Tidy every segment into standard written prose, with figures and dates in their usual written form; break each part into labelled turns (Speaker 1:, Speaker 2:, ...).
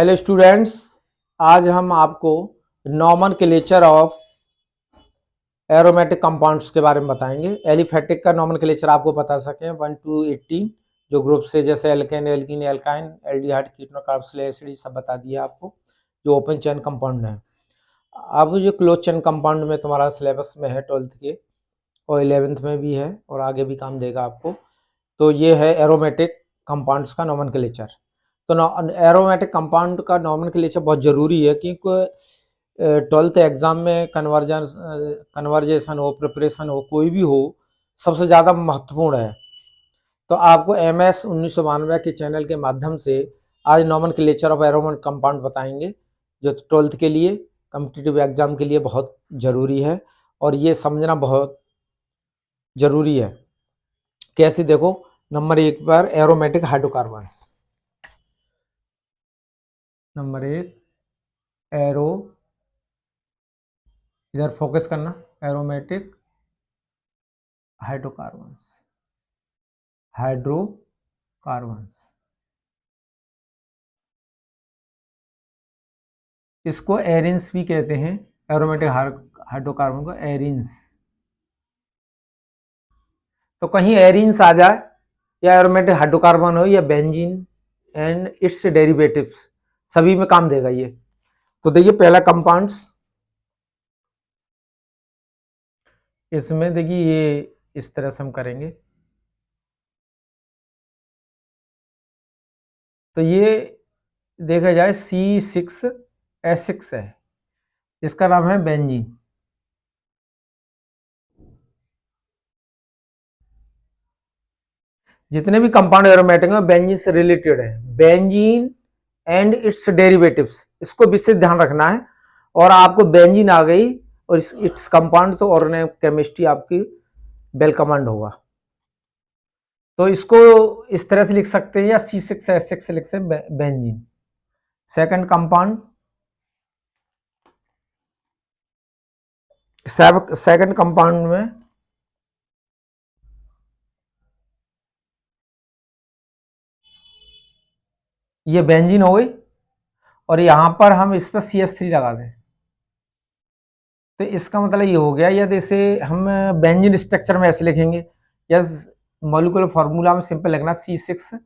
Speaker 1: Hello students, आज हम आपको नॉमेनक्लेचर ऑफ एरोमेटिक कंपाउंड्स के बारे में बताएंगे। एलिफेटिक का नॉमेनक्लेचर आपको बता सकें 1 to 18 जो ग्रुप से जैसे alkane, alkene, alkyne, aldehyde, ketone, carboxylic acid सब बता दिया आपको जो ओपन चेन कंपाउंड है। अब जो क्लोज चेन कंपाउंड में तुम्हारा सिलेबस में है 12th के और 11th में भी है और आगे भी काम देगा आपको। तो ये है एरोमेटिक कंपाउंड्स का नॉमेनक्लेचर। तो एरोमेटिक कंपाउंड का नॉमेनक्लेचर बहुत ज़रूरी है क्योंकि 12th एग्ज़ाम में कन्वर्जेशन हो, प्रिपरेशन हो, कोई भी हो, सबसे ज़्यादा महत्वपूर्ण है। तो आपको MS 1992 के चैनल के माध्यम से आज नॉमेनक्लेचर ऑफ एरोमेटिक कंपाउंड बताएंगे जो 12th के लिए कॉम्पिटिटिव एग्ज़ाम के लिए बहुत ज़रूरी है और ये समझना बहुत ज़रूरी है। कैसे देखो, नंबर 1 पर एरोमेटिक हाइड्रोकार्बन्स। नंबर 1 एरो, इधर फोकस करना, एरोमेटिक हाइड्रोकार्बन्स। हाइड्रोकार्बन्स इसको एरिन्स भी कहते हैं। एरोमेटिक हाइड्रोकार्बन को एरिन्स। तो कहीं एरिन्स आ जाए या एरोमेटिक हाइड्रोकार्बन हो या बेंजीन एंड इट्स डेरिवेटिव्स, सभी में काम देगा ये। तो देखिए पहला कंपाउंड्स, इसमें देखिए ये इस तरह से हम करेंगे तो ये देखा जाए C6H6 है, इसका नाम है बेंजीन। जितने भी कंपाउंड एरोमेटिक में बेंजीन से रिलेटेड है, बेंजीन एंड इट्स डेरिवेटिव्स, इसको विशेष ध्यान रखना है। और आपको बेंजीन आ गई और इट्स कंपाउंड तो ऑर्गेनिक केमिस्ट्री आपकी वेल कमांड होगा। तो इसको इस तरह से लिख सकते हैं या C6H6 से लिख सकते हैं benzene. Second compound, second compound में ये बेंजीन हो गई और यहां पर हम इस पर CH3 लगा दें तो इसका मतलब ये हो गया। या जैसे हम बेंजीन स्ट्रक्चर में ऐसे लिखेंगे या मॉलिक्यूलर फार्मूला में सिंपल लिखना C6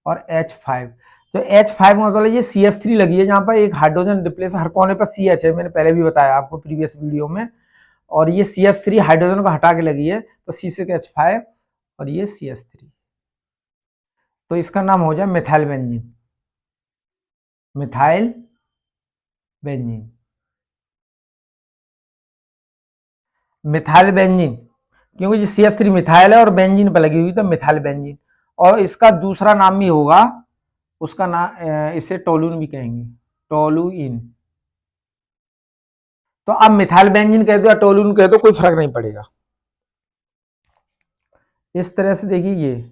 Speaker 1: और H5। तो H5 मतलब ये CH3 लगी है, जहां पर एक हाइड्रोजन रिप्लेस, हर कोने पर CH है, मैंने पहले भी बताया आपको प्रीवियस वीडियो में। और ये CH3 हाइड्रोजन को हटा के लगी है तो C6H5 और ये CH3, तो इसका नाम हो जाए methyl benzene. Methyl benzene, methyl benzene, क्योंकि ये CH3 मिथाइल है और बेंजीन पर लगी हुई तो मिथाइल बेंजीन। और इसका दूसरा नाम भी होगा, उसका नाम इसे टोलूइन भी कहेंगे, टोलुइन। तो अब मिथाइल बेंजीन कह दो या टोलूइन कह दो, कोई फर्क नहीं पड़ेगा। इस तरह से देखिए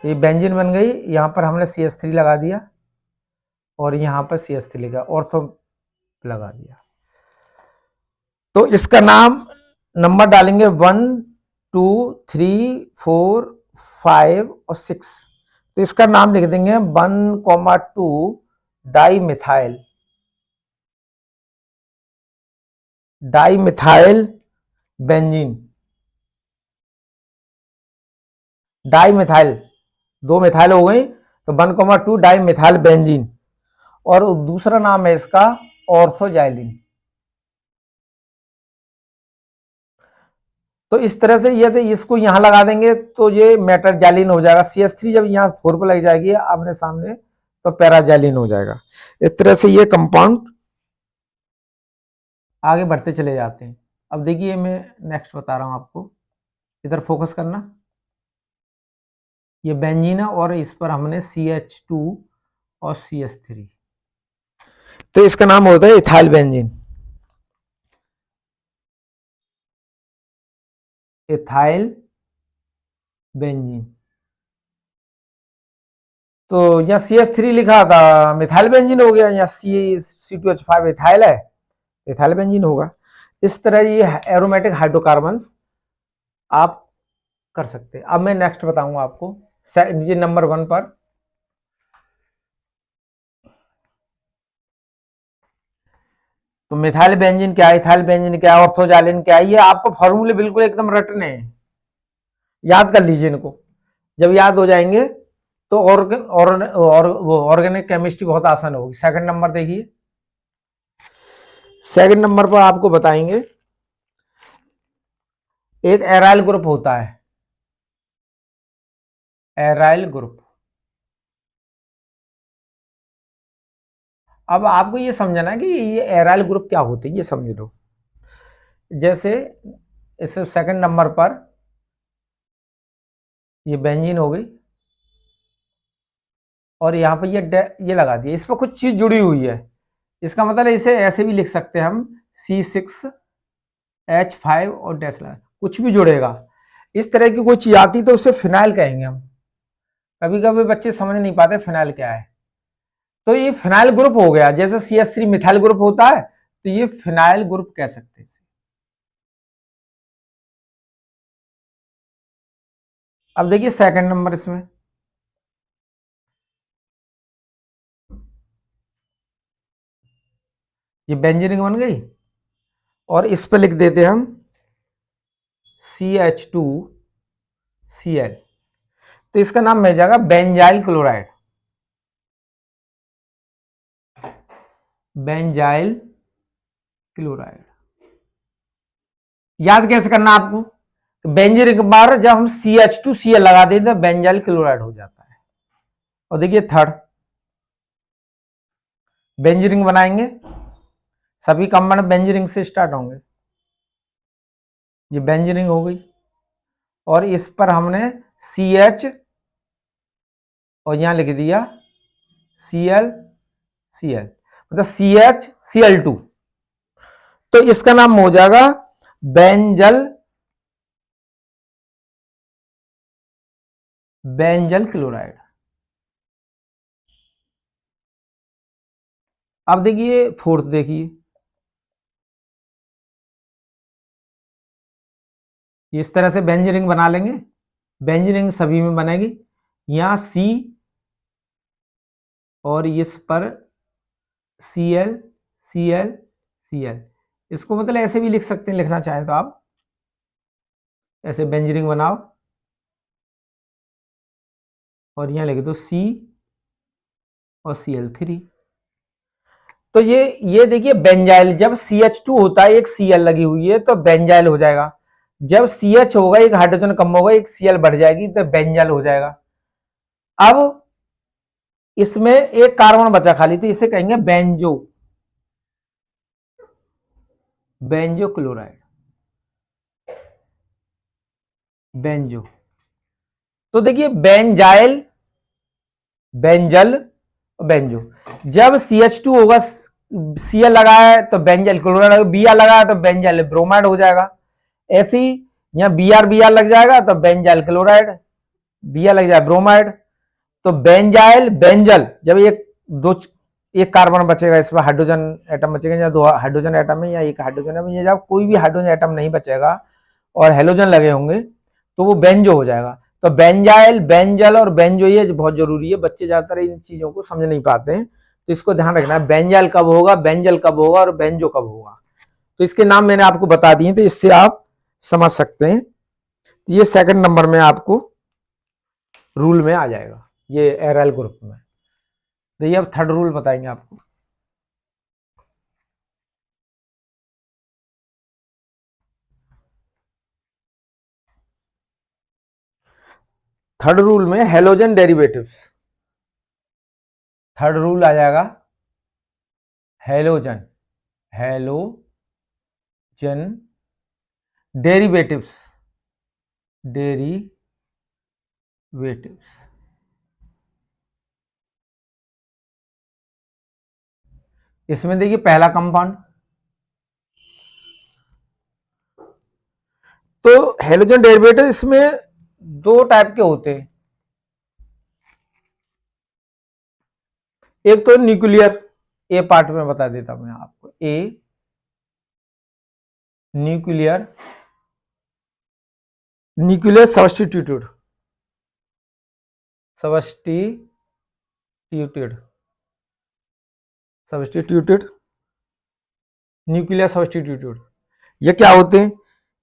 Speaker 1: ये बेंजीन बन गई। यहां पर हमने CH3 लगा दिया और यहां पर CH3 लगा, ऑर्थो लगा दिया। तो इसका नाम नंबर डालेंगे 1 2 3 4 5 और 6। तो इसका नाम लिख देंगे 1,2 di methyl, di methyl benzene. Di methyl, दो मिथाइल हो गई तो 1,2 डाई मिथाइल बेंजीन। और दूसरा नाम है इसका ऑर्थोजाइलिन। तो इस तरह से यदि इसको यहां लगा देंगे तो ये मेटाजाइलिन हो जाएगा। CH3 जब यहां 4 पर लग जाएगी आमने सामने तो पैराजाइलिन हो जाएगा। इस तरह से ये कंपाउंड आगे बढ़ते चले जाते हैं। अब देखिए मैं नेक्स्ट बता रहा हूं आपको, इधर फोकस करना। ये बेंजीन है और इस पर हमने CH2 और CH3, तो इसका नाम होता है इथाइल बेंजीन। Ethyl benzene. तो यहाँ CH3 लिखा था, मिथाइल बेंजीन हो गया। यहाँ C2H5 इथाइल है, इथाइल बेंजीन होगा। इस तरह ये एरोमेटिक हाइड्रोकार्बन्स आप कर सकते हैं। अब मैं नेक्स्ट बताऊंगा आपको ये नंबर 1 पर। तो मिथाइल बेंजीन क्या है, इथाइल बेंजीन क्या है, ऑर्थोजालिन क्या है, ये आपको फॉर्मूले बिल्कुल एकदम रटने हैं, याद कर लीजिए इनको। जब याद हो जाएंगे तो ऑर्गेनिक केमिस्ट्री बहुत आसान होगी। सेकंड नंबर देखिए, सेकंड नंबर पर आपको बताएंगे एक एराइल ग्रुप होता है, एराइल ग्रुप। अब आपको ये समझना है कि ये एराइल ग्रुप क्या होते हैं, ये समझ लो। जैसे इस सेकंड नंबर पर ये बेंजीन हो गई और यहां पर ये लगा दिया, इस पर कुछ चीज जुड़ी हुई है, इसका मतलब इसे ऐसे भी लिख सकते हैं हम C6H5 और डैश लगा, कुछ भी जुड़ेगा। इस तरह की कोई चीज आती तो उसे फिनाइल कहेंगे हम। कभी कभी बच्चे समझ नहीं पाते फिनाइल क्या है, तो ये फिनाइल ग्रुप हो गया। जैसे CH3 मिथाइल ग्रुप होता है तो ये फिनाइल ग्रुप कह सकते हैं। अब देखिए सेकंड नंबर, इसमें ये बेंजीन बन गई और इस पर लिख देते हम CH2Cl, तो इसका नाम मिल जाएगा बेंजाइल क्लोराइड। बेंजाइल क्लोराइड याद कैसे करना आपको, बेंजीन एक बार जब हम CH2Cl लगा देते हैं बेंजाइल क्लोराइड हो जाता है। और देखिए थर्ड, बेंजीन बनाएंगे, सभी कंपाउंड बेंजीन से स्टार्ट होंगे। ये बेंजीन हो गई और इस पर हमने CH और यहां लिख दिया Cl मतलब CHCl2, तो इसका नाम हो जाएगा बेंजल क्लोराइड। अब देखिए फोर्थ, देखिए इस तरह से बेंजीन बना लेंगे, बेंजीन सभी में बनेगी, यहां C और इस पर Cl, इसको मतलब ऐसे भी लिख सकते हैं, लिखना चाहे तो आप ऐसे बेंजीन बनाओ और यहां लिख दो C और Cl3। तो ये देखिए बेंजाइल, जब CH2 होता है एक Cl लगी हुई है तो बेंजाइल हो जाएगा। जब CH होगा एक हाइड्रोजन कम होगा एक Cl बढ़ जाएगी तो बेंजाइल हो जाएगा। अब इसमें एक कार्बन बचा खाली तो इसे कहेंगे बेंजो क्लोराइड, बेंजो। तो देखिए बेंजाइल, बेंजल, बेंजो। जब CH2 होगा Cl लगा है तो बेंजाइल क्लोराइड, Br लगा है तो बेंजाइल ब्रोमाइड हो जाएगा। ऐसे ही यहां Br लग जाएगा तो बेंजाइल क्लोराइड, Br लग जाएगा ब्रोमाइड। तो बेंजाइल बेंजल, जब एक कार्बन बचेगा, इसमें हाइड्रोजन एटम बचेगा, या दो हाइड्रोजन एटम है या एक हाइड्रोजन है, ये जब कोई भी हाइड्रोजन एटम नहीं बचेगा और हेलोजन लगे होंगे तो वो बेंजो हो जाएगा। तो बेंजाइल, बेंजल और बेंजो ये बहुत जरूरी है, बच्चे ज्यादातर इन चीजों को समझ नहीं पाते हैं, तो इसको ध्यान रखना है, बेंजाइल कब होगा, बेंजल कब होगा और बेंजो कब होगा। तो इसके नाम मैंने आपको बता दिए, तो इससे आप समझ सकते हैं। ये सेकंड नंबर में आपको रूल में आ जाएगा, ये एराइल ग्रुप में। तो ये अब थर्ड रूल बताएंगे आपको। थर्ड रूल में हेलोजन डेरिवेटिव्स, थर्ड रूल आ जाएगा हेलोजन, हेलोजन डेरिवेटिव्स, डेरिवेटिव्स। इसमें देखिए पहला कंपाउंड, तो हेलोजन डेरिवेटिव इसमें दो टाइप के होते हैं, एक तो न्यूक्लियर, ए पार्ट में बता देता हूं मैं आपको, a nuclear nuclear substituted, substituted, substituted, nuclear substituted, ये क्या होते हैं?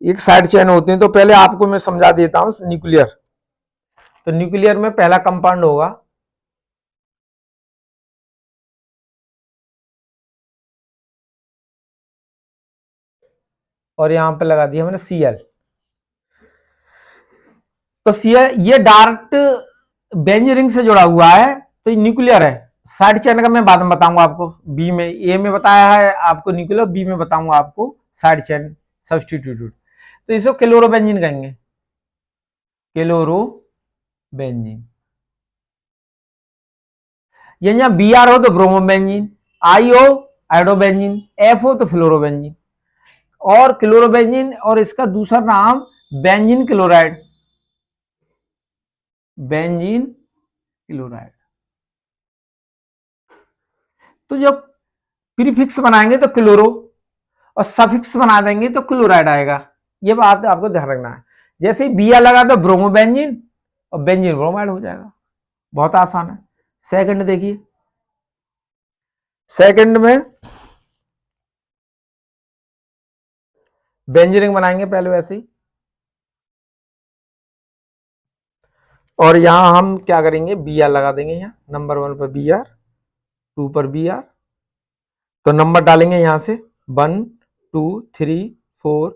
Speaker 1: एक साइड चेन होते हैं। तो पहले आपको मैं समझा देता हूं न्यूक्लियर। तो न्यूक्लियर में पहला कंपाउंड होगा और यहां पे लगा दिया मैंने Cl। तो Cl ये डायरेक्ट बेंजीन रिंग से जुड़ा हुआ है, तो ये न्यूक्लियर है। साइड चेन का मैं बाद में बताऊंगा आपको। बी में, ए में बताया है आपको न्यूक्लियर, बी में बताऊंगा आपको साइड चेन सब्स्टिट्यूटेड। तो इसको क्लोरोबेंजीन कहेंगे, क्लोरोबेंजीन। ये यहाँ बी आर हो तो ब्रोमोबेंजीन, आई हो आइडोबेंजीन, एफ हो तो फ्लोरोबेंजीन। और क्लोरोबेंजीन और इसका दूसरा नाम बेंजीन क्लोराइड, बेंजीन क्लोराइड। तो जब प्रीफिक्स बनाएंगे तो क्लोरो और सफिक्स बना देंगे तो क्लोराइड आएगा। ये बात आपको ध्यान रखना है। जैसे बिया लगा तो ब्रोमोबेंजीन और बेंजीन ब्रोमाइड हो जाएगा। बहुत आसान है। सेकंड देखिए, सेकंड में बेंजीन रिंग बनाएंगे पहले वैसे ही, और यहां हम क्या करेंगे, बी आर लगा देंगे। यहां नंबर 1 पर बी आर, 2 पर बी आर। तो नंबर डालेंगे यहां से 1 2 3 4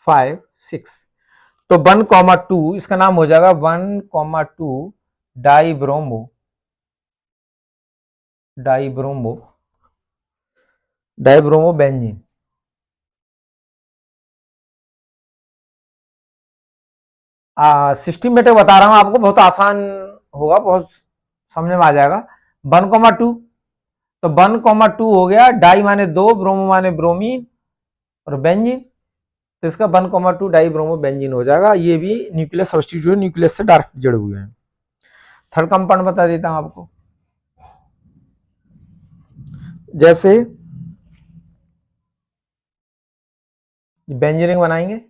Speaker 1: 5 6। तो 1,2 इसका नाम हो जाएगा 1,2 dibromo, dibromo, dibromo benzene. Systematic बता रहा हूं आपको, बहुत आसान होगा, बहुत समझ में आ जाएगा। 1,2 तो 1,2 हो गया, डाई माने 2, ब्रोमो माने ब्रोमीन और बेंजीन। तो इसका 1,2 डाई ब्रोमो बेंजीन हो जाएगा। ये भी न्यूक्लियस सब्स्टिट्यूट, न्यूक्लियस से डायरेक्ट जुड़े हुए हैं। थर्ड कंपाउंड बता देता हूं आपको। जैसे बेंजीन रिंग बनाएंगे,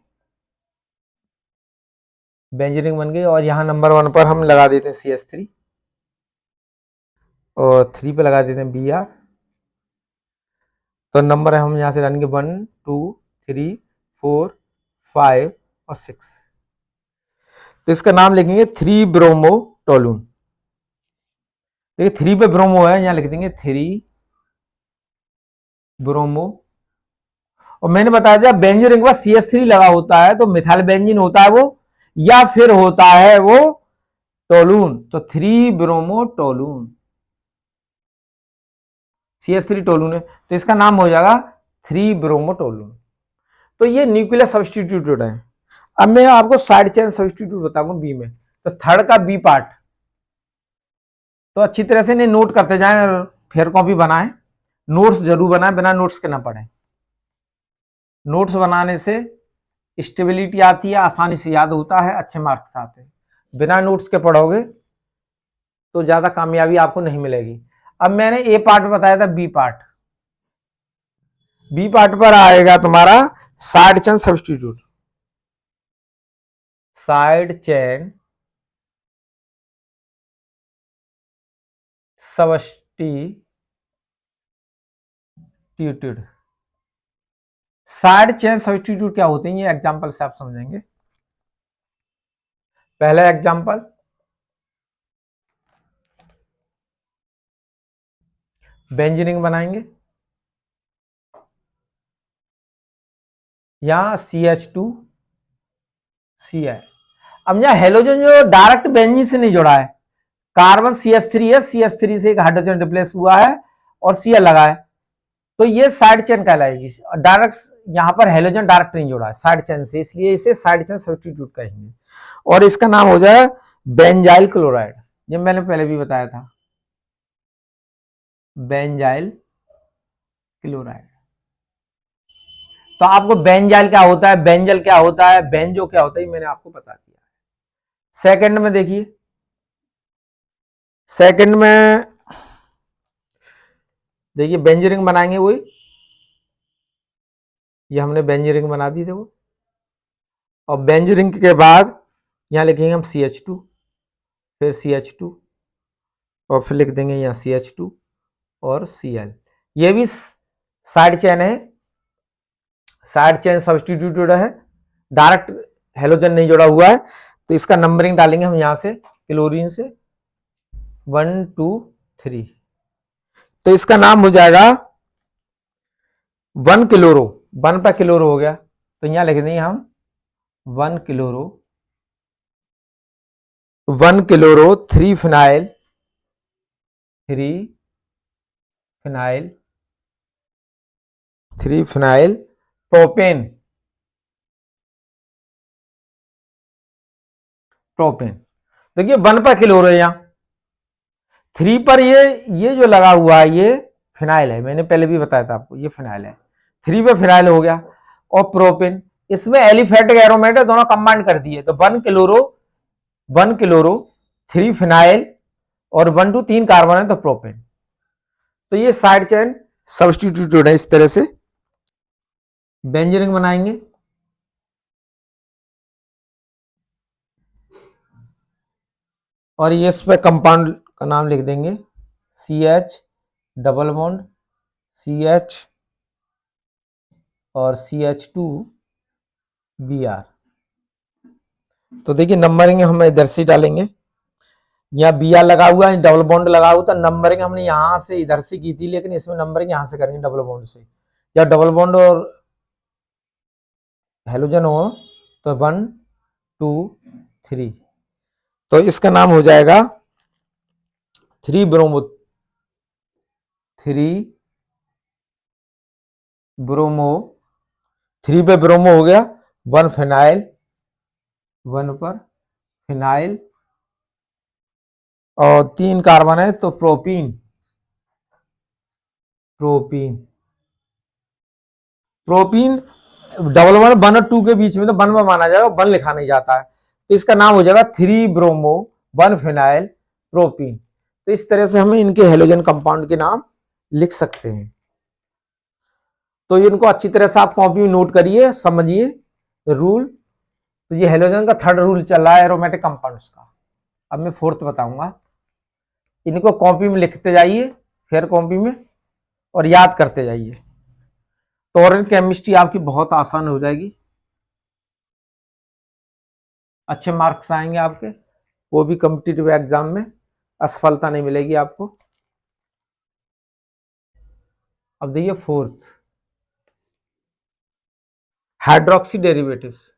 Speaker 1: बेंजीन रिंग बन गई, और यहां नंबर 1 पर हम लगा देते हैं CH3 और 3 पे लगा देते हैं Br। तो नंबर है हम यहां से डालेंगे 1 2 3 4 5 और 6। तो इसका नाम लिखेंगे 3 ब्रोमोटोलून। देखिए 3 पे ब्रोमो है, यहां लिख देंगे 3 ब्रोमो। और मैंने बताया था बेंजीन रिंग के पास CH3 लगा होता है तो मिथाइल बेंजीन होता है वो, या फिर होता है वो टोलून। तो 3 ब्रोमोटोलून, CH3 टोलून है, तो इसका नाम हो जाएगा 3 ब्रोमोटोलून। तो ये न्यूक्लियर सब्स्टिट्यूटेड है। अब मैं आपको साइड चेन सब्स्टिट्यूट बताऊंगा बी में। तो थर्ड का बी पार्ट तो अच्छी तरह से नहीं नोट करते जाएं, फेयर कॉपी बनाएं, नोट्स जरूर बनाएं, बिना नोट्स के ना पढ़ें। नोट्स बनाने से स्टेबिलिटी आती है, आसानी से याद होता है, अच्छे मार्क्स आते हैं। बिना नोट्स के पढ़ोगे तो ज्यादा कामयाबी आपको नहीं मिलेगी। अब मैंने ए पार्ट बताया था, बी पार्ट, बी पार्ट पर आएगा तुम्हारा side chain substitute, side chain substituted. Side chain substitute क्या होते हैं, ये एग्जांपल से आप समझेंगे। पहला एग्जांपल, बेंजीन रिंग बनाएंगे, यहां CH2 Ci। अब यहां हेलोजन जो डायरेक्ट बेंजीन से नहीं जुड़ा है, कार्बन CH3 है, CH3 से एक हाइड्रोजन रिप्लेस हुआ है और Cl लगा है, तो ये साइड चेन कहलाएगी। डायरेक्ट यहां पर हेलोजन डायरेक्ट नहीं जुड़ा है साइड चेन से, इसलिए इसे साइड चेन सब्स्टिट्यूट कहेंगे। और इसका नाम हो जाए बेंजाइल क्लोराइड, ये मैंने पहले भी बताया था, बेंजाइल क्लोराइड। तो आपको बेंजाइल क्या होता है, बेंजल क्या होता है, बेंजो क्या होता है, मैंने आपको बता दिया। सेकंड में देखिए, सेकंड में देखिए बेंजीन रिंग बनाएंगे, वही ये हमने बेंजीन रिंग बना दी। देखो और बेंजीन के बाद यहाँ लिखेंगे हम CH2, फिर CH2 और फिर लिख देंगे यहाँ CH2 और Cl। ये भी साइड चेन है, साइड चेन सब्स्टिट्यूटेड है, डायरेक्ट हेलोजन नहीं जुड़ा हुआ है। तो इसका नंबरिंग डालेंगे हम यहां से क्लोरीन से 1 2 3। तो इसका नाम हो जाएगा 1 क्लोरो, 1 पर क्लोरो हो गया। तो यहां लिख देंगे हम 1 chloro, 1 chloro 3 phenyl, 3 phenyl, 3 phenyl propane, propane. देखिए 1 पर क्लोरो है, यहां 3 पर ये जो लगा हुआ है ये फिनाइल है, मैंने पहले भी बताया था आपको, ये फिनाइल है। 3 पे फिनाइल हो गया और प्रोपेन, इसमें एलिफेटिक एरोमेट है, दोनों कंबाइन कर दिए। तो 1 क्लोरो, 1 क्लोरो 3 फिनाइल और 1 2 3 कार्बन है तो प्रोपेन। तो ये साइड चेन सब्स्टिट्यूटेड है। इस तरह से बेंजीन बनाएंगे। और ये इस पे कंपाउंड का नाम लिख देंगे CH डबल बॉन्ड CH और CH2Br। तो देखिए नंबरिंग हम इधर से डालेंगे, यहाँ Br लगा हुआ है, डबल बॉन्ड लगा हुआ, तो नंबरिंग हमने यहां से इधर से की थी, लेकिन इसमें नंबरिंग यहां से करेंगे डबल बॉन्ड से। जब डबल बॉन्ड और हेलोजन हो तो 1 2 3। तो इसका नाम हो जाएगा 3 ब्रोमो, 3 ब्रोमो, 3 पे ब्रोमो हो गया, 1 फिनाइल, 1 पर फिनाइल और 3 कार्बन है तो प्रोपीन, प्रोपीन, प्रोपीन डबल 1 1 और 2 के बीच में तो 1 में माना जाएगा, 1 लिखा नहीं जाता है। तो इसका नाम हो जाएगा 3 ब्रोमो 1 फिनाइल प्रोपीन। तो इस तरह से हमें इनके हेलोजन कंपाउंड के नाम लिख सकते हैं। तो इनको अच्छी तरह से आप कॉपी में नोट करिए, समझिए रूल। तो ये हेलोजन का थर्ड रूल चल रहा है एरोमेटिक कंपाउंड्स का। अब मैं फोर्थ बताऊंगा। इनको कॉपी में लिखते जाइए, फिर कॉपी में, और याद करते जाइए। तो ऑर्गेनिक केमिस्ट्री आपकी बहुत आसान हो जाएगी, अच्छे मार्क्स आएंगे आपके, वो भी कॉम्पिटिटिव एग्जाम में असफलता नहीं मिलेगी आपको। अब देखिए fourth, hydroxy derivatives,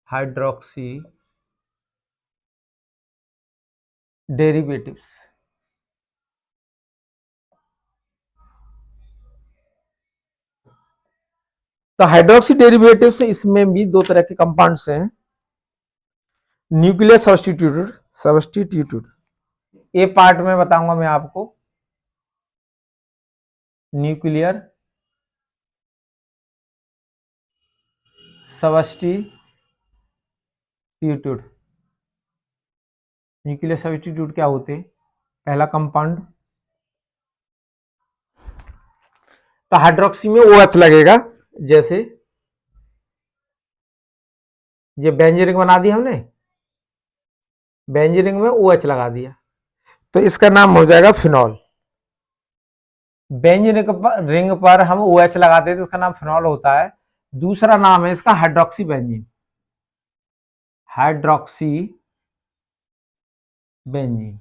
Speaker 1: hydroxy derivatives. तो हाइड्रोक्सी डेरिवेटिव्स इसमें भी दो तरह के कंपाउंड्स हैं, न्यूक्लियर सब्स्टिट्यूटेड, सब्स्टिट्यूटेड ए पार्ट में बताऊंगा मैं आपको, न्यूक्लियर सब्स्टिट्यूटेड। न्यूक्लियर सब्स्टिट्यूट क्या होते हैं? पहला कंपाउंड, तो हाइड्रोक्सी में OH लगेगा, जैसे ये बेंजीन बना दिया हमने, बेंजीन में OH लगा दिया, तो इसका नाम हो जाएगा फिनॉल। बेंजीन रिंग पर हम OH लगाते हैं तो उसका नाम फिनॉल होता है। दूसरा नाम है इसका हाइड्रोक्सी बेंजीन, हाइड्रोक्सी बेंजीन।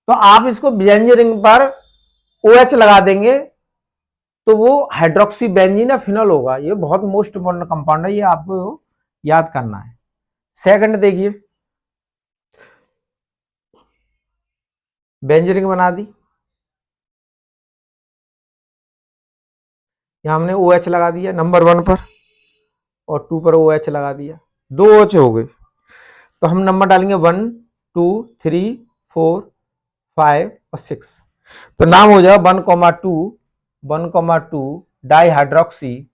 Speaker 1: तो आप इसको बेंजीन रिंग पर OH लगा देंगे तो वो हाइड्रोक्सी बेंजीन या फिनॉल होगा। ये बहुत मोस्ट इम्पोर्टेंट कंपाउंड है, ये आपको याद करना है। सेकंड देखिए, बेंजीन रिंग बना दी, यहां हमने OH लगा दिया नंबर 1 पर और 2 पर OH लगा दिया, 2 OH हो गए। तो हम नंबर डालेंगे 1 2 3 4 5 और 6। तो नाम हो जाएगा 1,2 1,2 dihydroxy,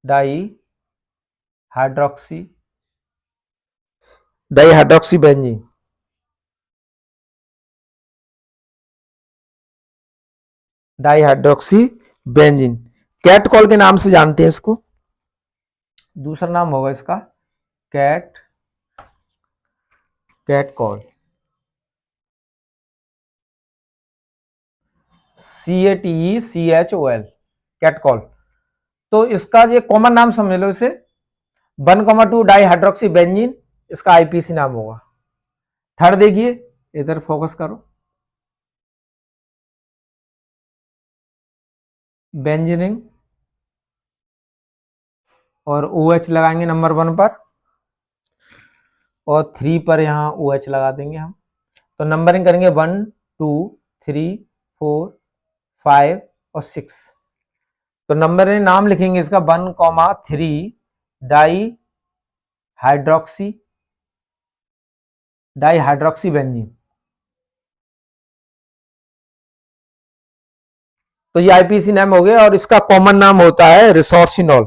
Speaker 1: dihydroxy, dihydroxy benzene, dihydroxy benzene. Catechol के नाम से जानते हैं इसको, दूसरा नाम होगा इसका कैटकॉल, CATECHOL, कैटकॉल। तो इसका ये कॉमन नाम समझ लो इसे 1,2 डाई हाइड्रोक्सी बेंजीन, इसका आईपीसी नाम होगा। थर्ड देखिए, इधर फोकस करो, बेंजीनिंग और OH लगाएंगे नंबर 1 पर और 3 पर यहां OH लगा देंगे हम। तो नंबरिंग करेंगे 1 2 3 4 5 और 6। तो नंबर में नाम लिखेंगे इसका 1,3 डाई हाइड्रोक्सी बेंजीन। तो ये आईपीसी नाम हो गया और इसका कॉमन नाम होता है रिसोर्सिनॉल,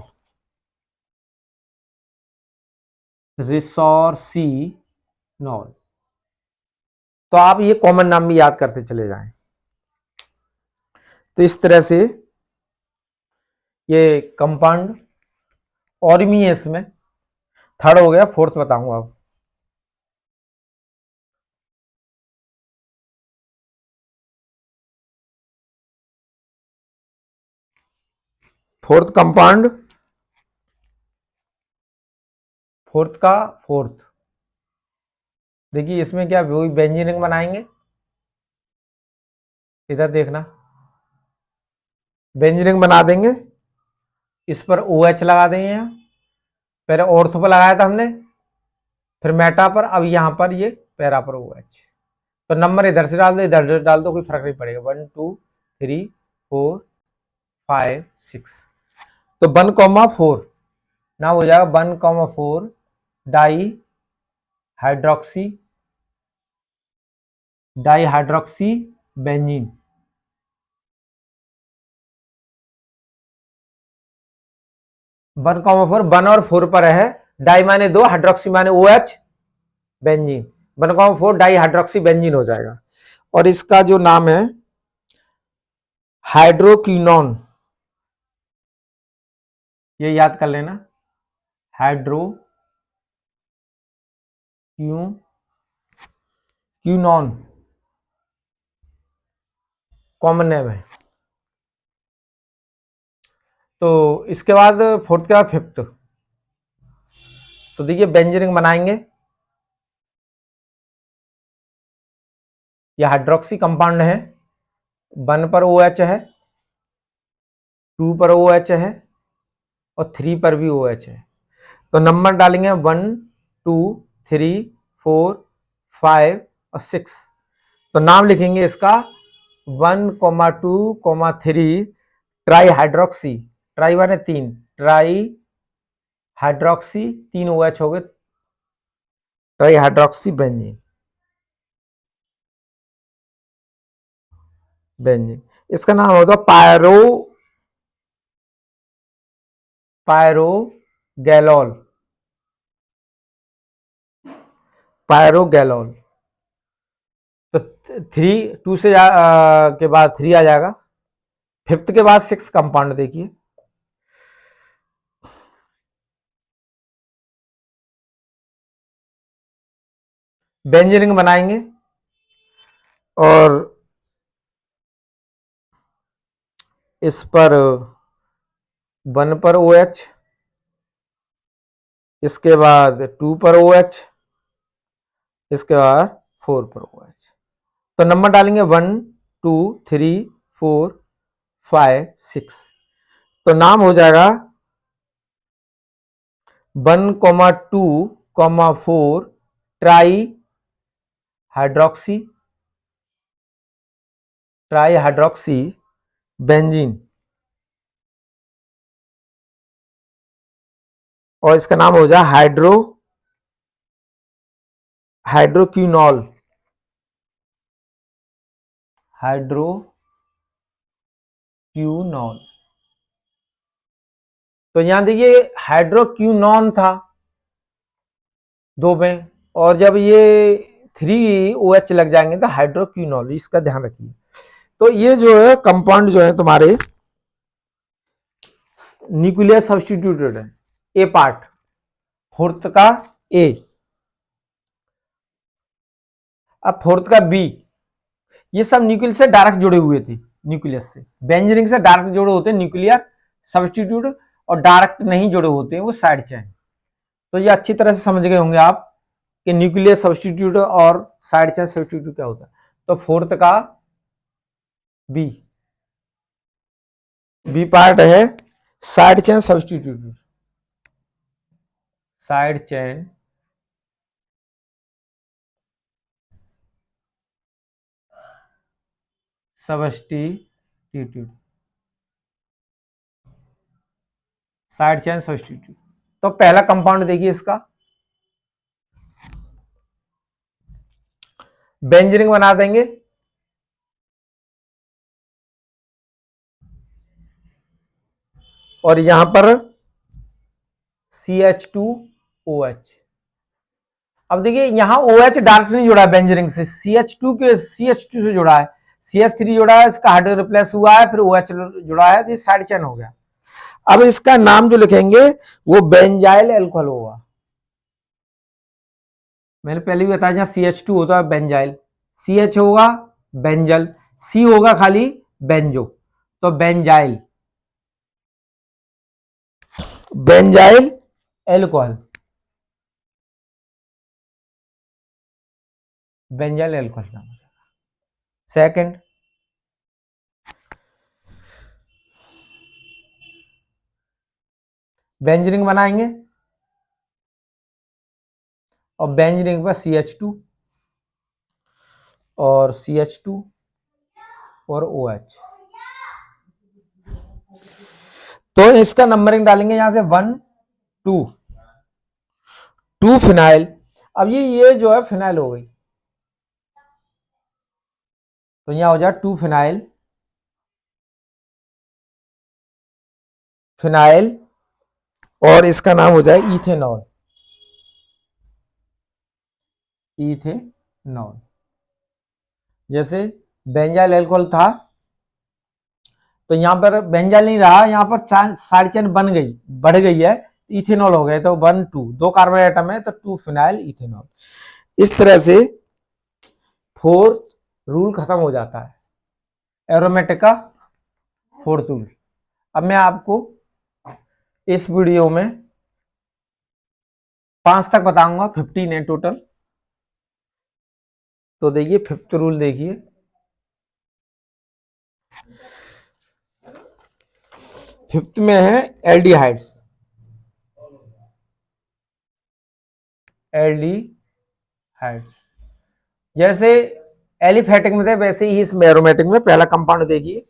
Speaker 1: तो आप ये कॉमन नाम भी याद करते चले जाएं। तो इस तरह से ये कंपाउंड और भी है इसमें। थर्ड हो गया, फोर्थ बताऊंगा अब। फोर्थ कंपाउंड, फोर्थ देखिए इसमें क्या वही बेंजीन बनाएंगे, इधर देखना, बेंजीन बना देंगे, इस पर OH लगा देंगे। यहाँ पहले ऑर्थो पर लगाया था हमने, फिर मेटा पर, अब यहां पर ये पैरा पर OH। तो नंबर इधर से डाल दो, इधर डाल दो, कोई फर्क नहीं पड़ेगा। 1 2 3 4 5 6। तो 1,4 ना हो जाएगा 1,4 डाई हाइड्रोक्सी बेंजीन। वन और 4 पर है, डाई माने 2, हाइड्रोक्सी माने OH, benzene 1,4 di hydroxy benzene हो जाएगा। और इसका जो नाम है हाइड्रोक्विनोन, ये याद कर लेना, हाइड्रोक्विनोन कॉमन नेम है। तो इसके बाद फोर्थ के बाद फिफ्थ, तो देखिए बेंजीन बनाएंगे, यह हाइड्रोक्सी कंपाउंड है, 1 पर OH है, 2 पर OH है और 3 पर भी OH है। तो नंबर डालेंगे 1 2 3 4 5 और 6। तो नाम लिखेंगे इसका 1,2,3 ट्राई हाइड्रोक्सी, ट्राई माने 3, ट्राई हाइड्रोक्सी 3 OH हो गए, ट्राई हाइड्रोक्सी बेंजीन। इसका नाम होगा पायरोगैलोल। तो 2 से के बाद 3 आ जाएगा, फिफ्थ के बाद 6 कंपाउंड देखिए, बेंजीन बनाएंगे और इस पर 1 पर OH, इसके बाद 2 पर OH, इसके बाद 4 पर OH। तो नंबर डालेंगे 1 2 3 4 5 6। तो नाम हो जाएगा 1,2,4 ट्राई हाइड्रोक्सी बेंजीन। और इसका नाम हो जाए हाइड्रोक्विनोल। तो यहां देखिए हाइड्रोक्विनोन था 2 में, और जब ये 3 OH लग जाएंगे तो हाइड्रोक्विनोल, इसका ध्यान रखिए। तो ये जो है कंपाउंड जो है तुम्हारे न्यूक्लियर सब्स्टिट्यूटेड है, ए पार्ट, फोर्थ का ए, अब फोर्थ का बी, ये सब न्यूक्लियस से डायरेक्ट जुड़े हुए थे, न्यूक्लियस से बेंजीन से डायरेक्ट जुड़े होते हैं न्यूक्लियर सब्स्टिट्यूट, और डायरेक्ट नहीं जुड़े होते हैं वो साइड चेन। तो ये अच्छी तरह से समझ गए होंगे आप कि न्यूक्लियर सब्स्टिट्यूट और साइड चेन सब्स्टिट्यूट क्या होता है। तो फोर्थ का बी, बी पार्ट है side chain substitute, side chain substitute, side chain substitute. तो पहला कंपाउंड देखिए इसका, बेंजीन बना देंगे, और यहां पर CH2OH। अब देखिए यहां OH डायरेक्ट नहीं जुड़ा है बेंजीन से, CH2 से जुड़ा है, CH3 जुड़ा है, इसका हाइड्रोजन रिप्लेस हुआ है, फिर OH जुड़ा है, तो ये साइड चेन हो गया। अब इसका नाम जो लिखेंगे वो बेंजाइल अल्कोहल होगा। मैंने पहले भी बताया जहां CH2 होता है बेंजाइल, CH होगा बेंजल, C होगा खाली बेंजो, तो benzyl, benzyl alcohol, benzyl alcohol नाम हो जाएगा। सेकंड, बेंजीन बनाएंगे और बेंजीन पर CH2 और CH2 और OH, तो इसका नंबरिंग डालेंगे यहां से 1 2 2 फिनाइल। अब ये जो है फिनाइल हो गई, तो यहां हो जाए 2 फिनाइल, फिनाइल, और इसका नाम हो जाए इथेनॉल, इथेनॉल। जैसे बेंजाइल अल्कोहल था तो यहां पर बेंजाइल नहीं रहा, यहां पर साइड चेन बन गई, बढ़ गई है, इथेनॉल हो गए, तो 1 2 दो कार्बन एटम है तो 2 फिनाइल इथेनॉल। इस तरह से फोर्थ रूल खत्म हो जाता है एरोमेटिक का फोर्थ रूल। अब मैं आपको इस वीडियो में 5 तक बताऊंगा, 15 है टोटल। तो देखिए फिफ्थ रूल देखिए, फिफ्थ में है एल्डिहाइड्स, एल्डिहाइड्स जैसे एलिफेटिक में थे वैसे ही इसमें एरोमेटिक में। पहला कंपाउंड देखिए,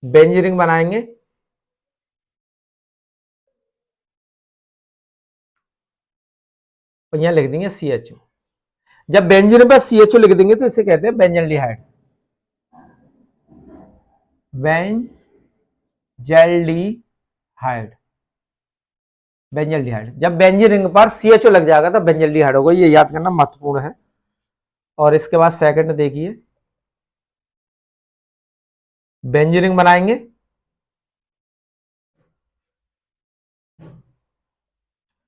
Speaker 1: बेंजीन बनाएंगे, और यहां लिख देंगे CHO। जब बेंजीन पर CHO लिख देंगे तो इसे कहते हैं बेंजल्डिहाइड, बेंजल्डिहाइड, बेंजल्डिहाइड। जब बेंजीन रिंग पर CHO लग जाएगा तो बेंजल्डिहाइड होगा, ये याद करना महत्वपूर्ण है। और इसके बाद सेकंड देखिए, बेंजीन बनाएंगे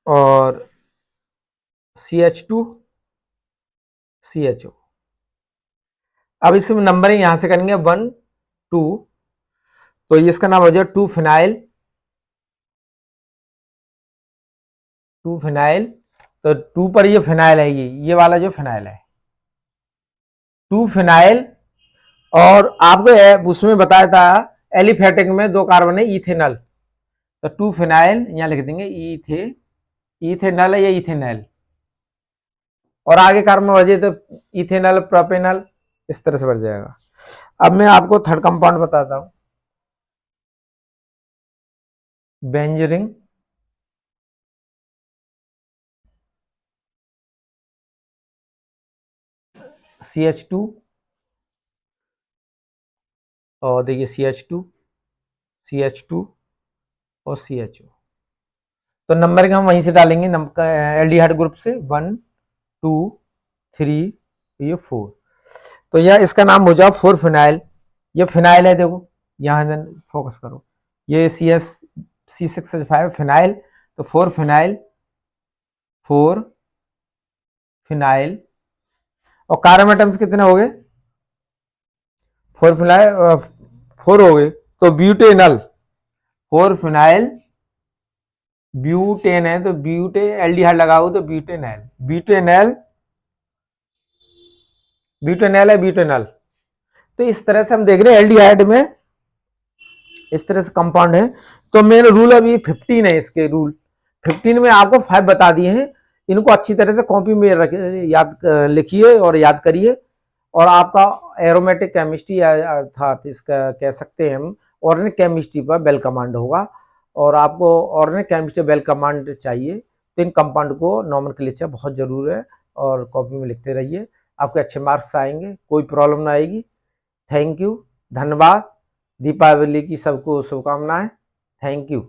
Speaker 1: और CH2 CHO। अब इसमें नंबरिंग यहां से करेंगे 1 2, तो इसका नाम हो जाए 2 फिनाइल, 2 फिनाइल, तो 2 पर ये फिनाइल है, ये वाला जो फिनाइल है 2 फिनाइल। और आपको उसमें बताया था एलिफेटिक में 2 कार्बन है इथेनॉल, तो 2 फिनाइल यहां लिख देंगे इथेनॉल है या इथेनॉल, और आगे कार्बन बढ़ जाए तो इथेनॉल प्रोपेनॉल, इस तरह से बढ़ जाएगा। अब मैं आपको थर्ड कंपाउंड बताता हूं, बेंजीन, CH2 और देखिए CH2 CH2 और CHO। तो नंबर हम वहीं से डालेंगे एल्डिहाइड ग्रुप से 1 2 3, ये 4। तो यह इसका नाम हो जाए 4 फिनाइल, ये फिनाइल है, देखो यहां फोकस करो, ये C6H5 फिनाइल, तो 4 फिनाइल और कार्बन एटम्स कितने हो गए? 4 फिनाइल 4 हो गए, तो ब्यूटेनल, 4 फिनाइल ब्यूटेन है तो ब्यूटे एल्डिहाइड लगाओ तो ब्यूटेनल, ब्यूटेनल है ब्यूटेनल। तो इस तरह से हम देख रहे हैं एल्डिहाइड में इस तरह से कंपाउंड है। तो मेरा रूल अभी 15 है, इसके रूल 15 में आपको 5 बता दिए हैं। इनको अच्छी तरह से कॉपी में याद लिखिए और याद करिए, और आपका एरोमेटिक केमिस्ट्री अर्थात इसका कह सकते हैं हम ऑर्गेनिक केमिस्ट्री पर बेल कमांड होगा, और आपको ऑर्गेनिक केमिस्ट्री बेल कमांड चाहिए तो इन कंपाउंड को नॉमेनक्लेचर बहुत जरूर है, और कॉपी में लिखते रहिए, आपके अच्छे मार्क्स आएंगे, कोई प्रॉब्लम ना आएगी। थैंक यू, धन्यवाद। दीपावली की सबको शुभकामनाएं। Thank you.